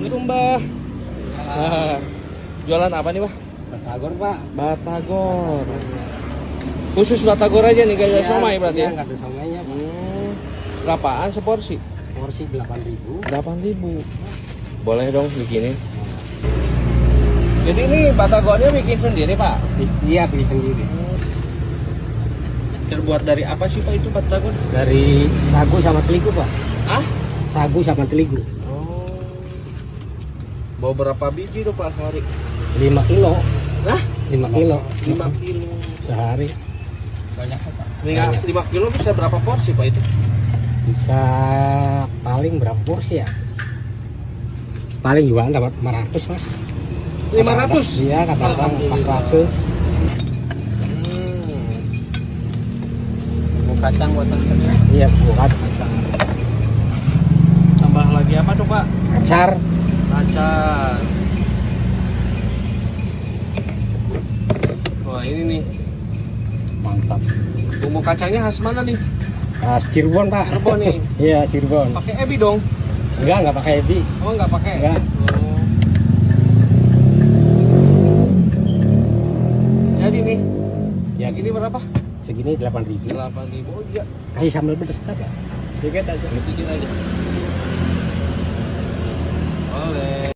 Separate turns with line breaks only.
Assalamualaikum, Mbah. Nah, jualan apa nih, Mbah?
Batagor, Pak.
Batagor. Khusus Batagor aja nih, gak ada somai berarti ya?
Nggak ada somainya, Pak.
Berapaan seporsi?
Porsi 8.000.
8.000. Boleh dong bikinin. Jadi ini Batagornya bikin sendiri, Pak?
Iya, bikin sendiri.
Terbuat dari apa sih, Pak, itu Batagor?
Dari sagu sama teligu, Pak.
Hah?
Sagu sama teligu.
Oh. Bawa berapa biji tuh, Pak, sehari?
5 kilo.
Hah?
5 kilo.
5 kilo.
Sehari.
Banyak, Pak. 5 kilo bisa berapa porsi, Pak, itu?
Bisa paling berapa porsi ya? Paling juga dapat 500, Mas.
500?
Iya, kadang-kadang 400.
Bumbu kacang buatan sendiri.
Iya, buat kacang.
Tambah lagi apa tuh, Pak?
Acar.
Acar. Wah, ini nih.
Mantap.
Bumbu kacangnya khas mana nih?
Khas Cirebon, Pak.
Cirebon nih.
Iya, Cirebon.
Pakai ebi dong?
Enggak pakai ebi.
Oh, nggak pakai?
Enggak.
Oh. Jadi nih.
Ya.
Segini berapa?
Segini 8.000.
8.000. Oh, iya.
Kasih sambal pedas Pak.
Sedikit aja. Sedikit aja. Boleh.